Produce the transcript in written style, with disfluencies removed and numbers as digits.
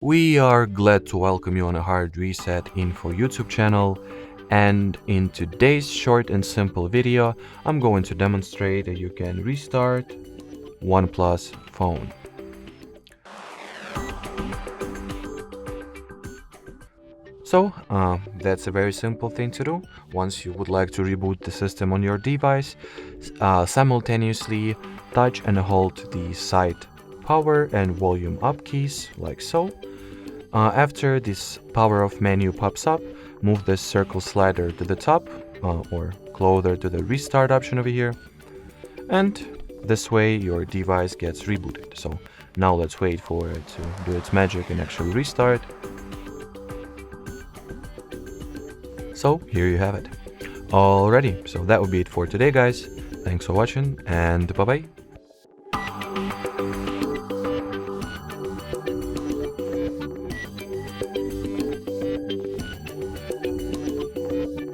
We are glad to welcome you on a HardReset.Info YouTube channel, and in today's short and simple video I'm going to demonstrate that you can restart OnePlus phone. So that's a very simple thing to do. Once you would like to reboot the system on your device, simultaneously touch and hold the side power and volume up keys like so. After this power off menu pops up, move the circle slider to the top or closer to the restart option over here, and this way your device gets rebooted. So now let's wait for it to do its magic and actually restart. So here you have it. Alrighty, so that would be it for today, guys. Thanks for watching, and bye bye.